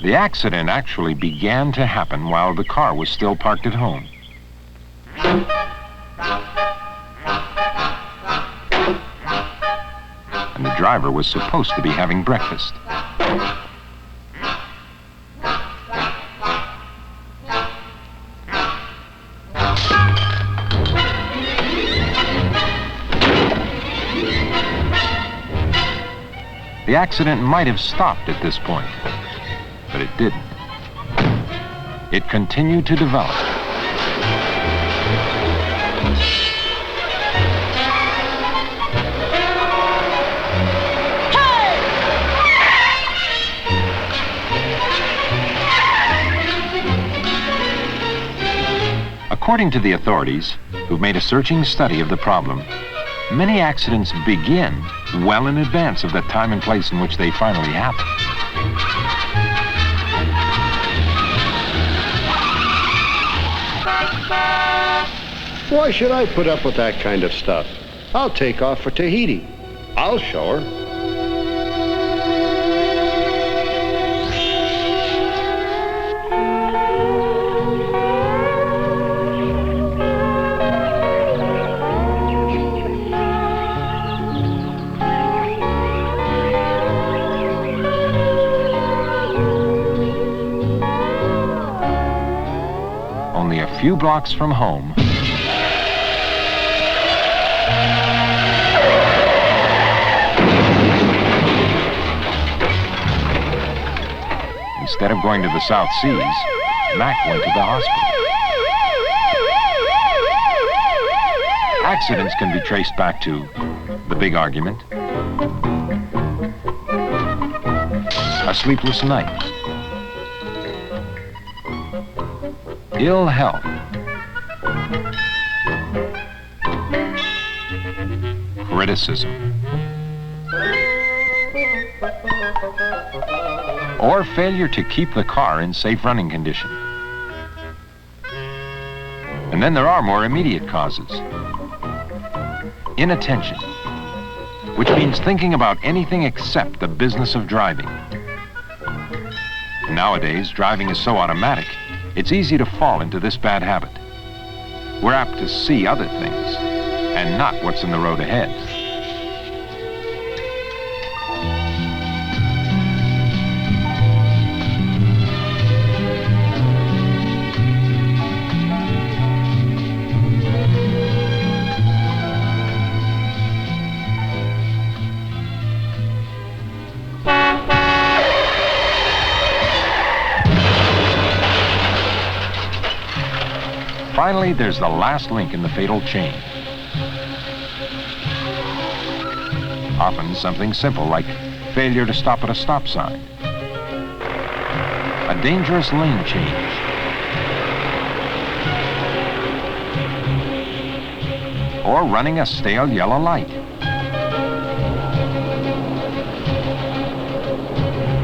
The accident actually began to happen while the car was still parked at home. And the driver was supposed to be having breakfast. The accident might have stopped at this point, but it didn't. It continued to develop. According to the authorities, who've made a searching study of the problem, many accidents begin well in advance of the time and place in which they finally happen. Why should I put up with that kind of stuff? I'll take off for Tahiti. I'll show her. Only a few blocks from home, instead of going to the South Seas, Mac went to the hospital. Accidents can be traced back to the big argument, a sleepless night, ill health, criticism, or failure to keep the car in safe running condition. And then there are more immediate causes. Inattention, which means thinking about anything except the business of driving. Nowadays, driving is so automatic, it's easy to fall into this bad habit. We're apt to see other things and not what's in the road ahead. Finally, there's the last link in the fatal chain. Often something simple like failure to stop at a stop sign, a dangerous lane change, or running a stale yellow light.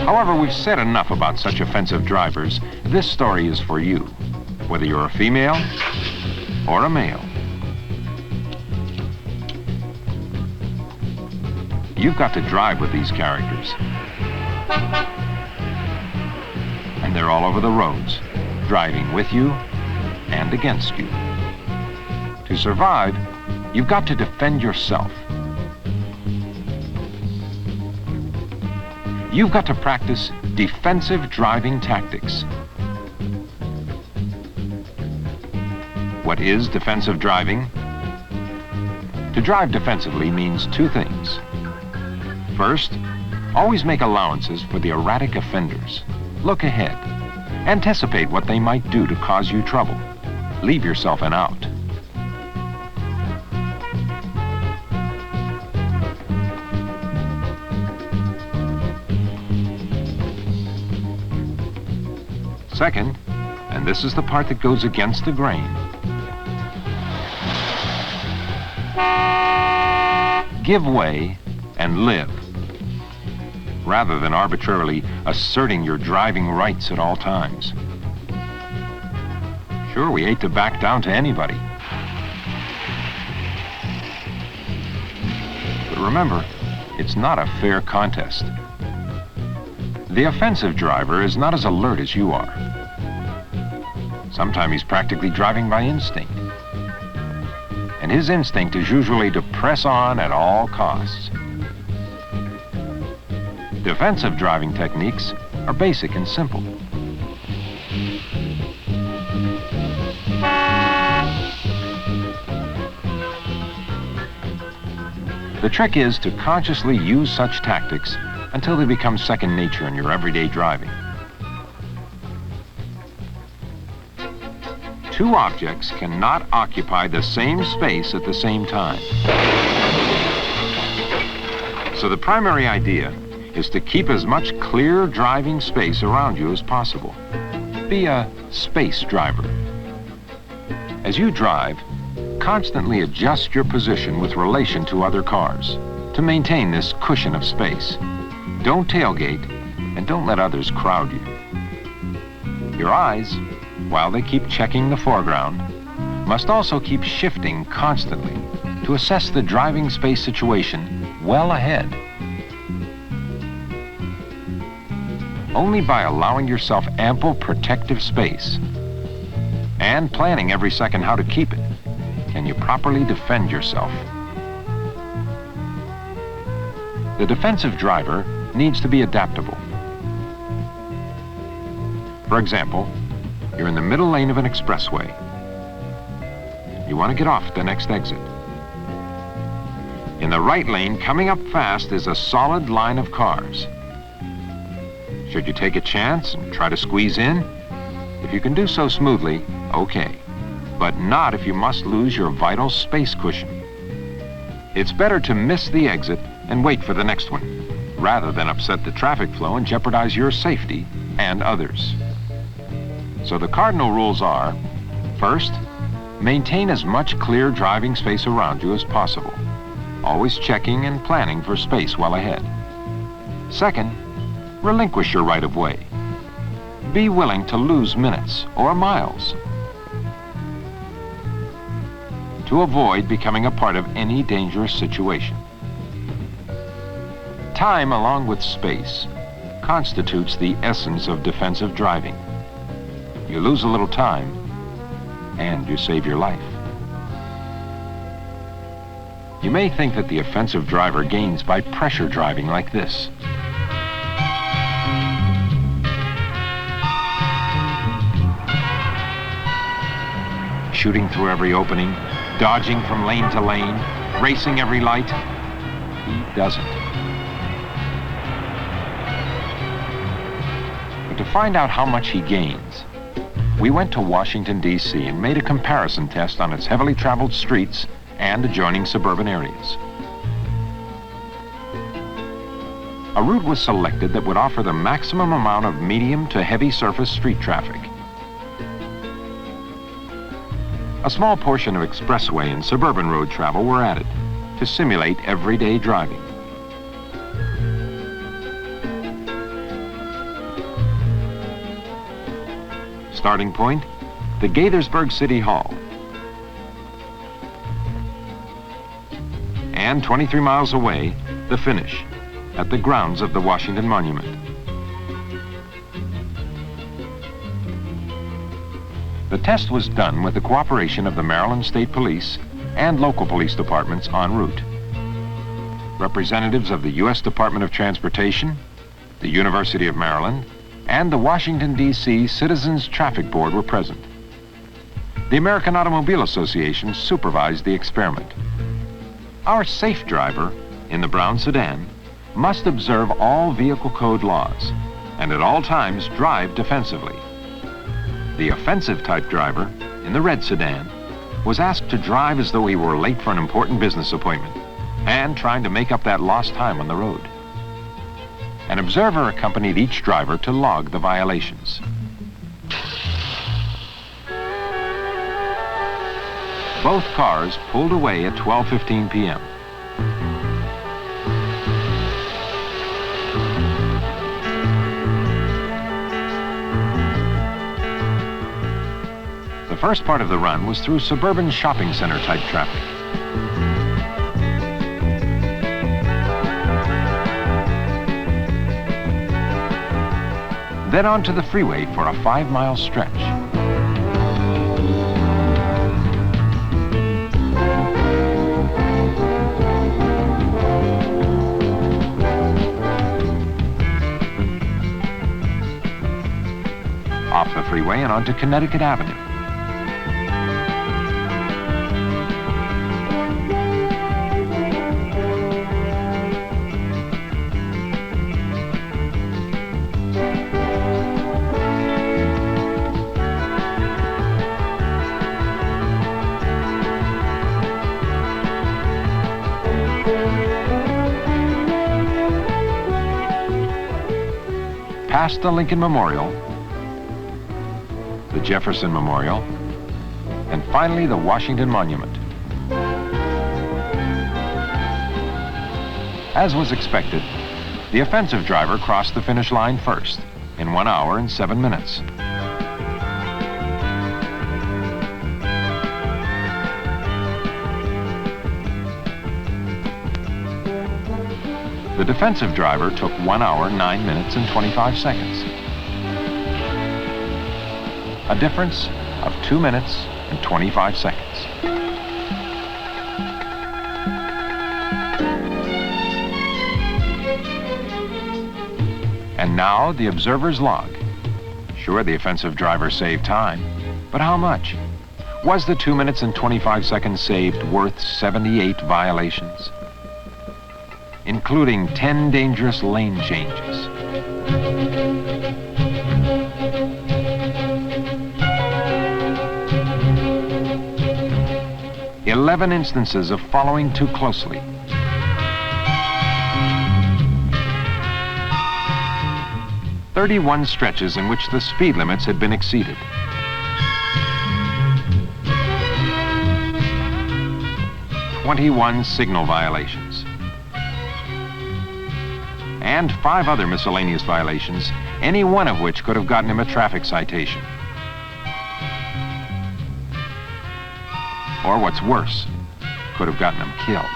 However, we've said enough about such offensive drivers. This story is for you, whether you're a female or a male. You've got to drive with these characters. And they're all over the roads, driving with you and against you. To survive, you've got to defend yourself. You've got to practice defensive driving tactics. What is defensive driving? To drive defensively means two things. First, always make allowances for the erratic offenders. Look ahead. Anticipate what they might do to cause you trouble. Leave yourself an out. Second, and this is the part that goes against the grain, give way and live, rather than arbitrarily asserting your driving rights at all times. Sure, we hate to back down to anybody. But remember, it's not a fair contest. The offensive driver is not as alert as you are. Sometimes he's practically driving by instinct. And his instinct is usually to press on at all costs. Defensive driving techniques are basic and simple. The trick is to consciously use such tactics until they become second nature in your everyday driving. Two objects cannot occupy the same space at the same time. So the primary idea is to keep as much clear driving space around you as possible. Be a space driver. As you drive, constantly adjust your position with relation to other cars to maintain this cushion of space. Don't tailgate, and don't let others crowd you. Your eyes, while they keep checking the foreground, must also keep shifting constantly to assess the driving space situation well ahead. Only by allowing yourself ample protective space and planning every second how to keep it can you properly defend yourself. The defensive driver needs to be adaptable. For example, you're in the middle lane of an expressway. You want to get off at the next exit. In the right lane, coming up fast, is a solid line of cars. Should you take a chance and try to squeeze in? If you can do so smoothly, okay. But not if you must lose your vital space cushion. It's better to miss the exit and wait for the next one, rather than upset the traffic flow and jeopardize your safety and others. So the cardinal rules are, first, maintain as much clear driving space around you as possible, always checking and planning for space well ahead. Second, relinquish your right of way. Be willing to lose minutes or miles to avoid becoming a part of any dangerous situation. Time, along with space, constitutes the essence of defensive driving. You lose a little time, and you save your life. You may think that the offensive driver gains by pressure driving like this. Shooting through every opening, dodging from lane to lane, racing every light. He doesn't. But to find out how much he gains, we went to Washington, D.C. and made a comparison test on its heavily traveled streets and adjoining suburban areas. A route was selected that would offer the maximum amount of medium to heavy surface street traffic. A small portion of expressway and suburban road travel were added to simulate everyday driving. Starting point, the Gaithersburg City Hall. And 23 miles away, the finish, at the grounds of the Washington Monument. The test was done with the cooperation of the Maryland State Police and local police departments en route. Representatives of the U.S. Department of Transportation, the University of Maryland, and the Washington, D.C. Citizens Traffic Board were present. The American Automobile Association supervised the experiment. Our safe driver, in the brown sedan, must observe all vehicle code laws and at all times drive defensively. The offensive type driver, in the red sedan, was asked to drive as though he were late for an important business appointment and trying to make up that lost time on the road. An observer accompanied each driver to log the violations. Both cars pulled away at 12:15 p.m. The first part of the run was through suburban shopping center type traffic. then onto the freeway for a 5-mile stretch. Off the freeway and onto Connecticut Avenue. Past the Lincoln Memorial, the Jefferson Memorial, and finally the Washington Monument. As was expected, the offensive driver crossed the finish line first in 1 hour and 7 minutes. The defensive driver took 1 hour, 9 minutes, and 25 seconds. A difference of 2 minutes and 25 seconds. And now the observer's log. Sure, the offensive driver saved time, but how much? Was the 2 minutes and 25 seconds saved worth 78 violations, including 10 dangerous lane changes? "11 instances of following too closely. 31 stretches in which the speed limits had been exceeded. 21 signal violations. And 5 other miscellaneous violations, any one of which could have gotten him a traffic citation. Or what's worse, could have gotten him killed.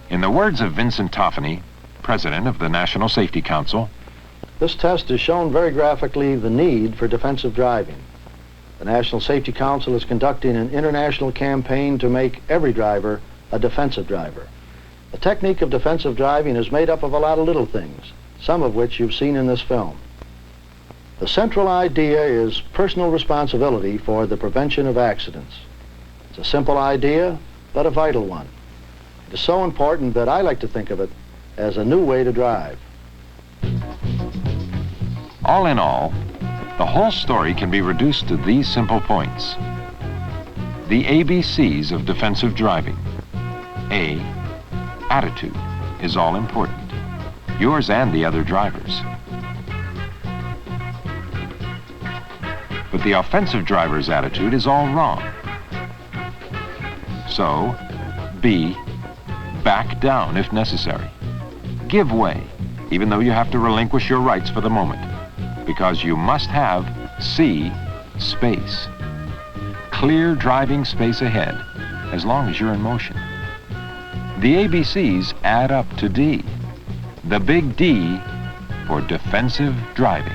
In the words of Vincent Toffany, president of the National Safety Council, this test has shown very graphically the need for defensive driving. The National Safety Council is conducting an international campaign to make every driver a defensive driver. The technique of defensive driving is made up of a lot of little things, some of which you've seen in this film. The central idea is personal responsibility for the prevention of accidents. It's a simple idea, but a vital one. It is so important that I like to think of it as a new way to drive. All in all, the whole story can be reduced to these simple points. The ABCs of defensive driving. A, attitude is all important. Yours and the other drivers. But the offensive driver's attitude is all wrong. So, B, back down if necessary. Give way, even though you have to relinquish your rights for the moment, because you must have C, space. Clear driving space ahead, as long as you're in motion. The ABCs add up to D, the big D for defensive driving.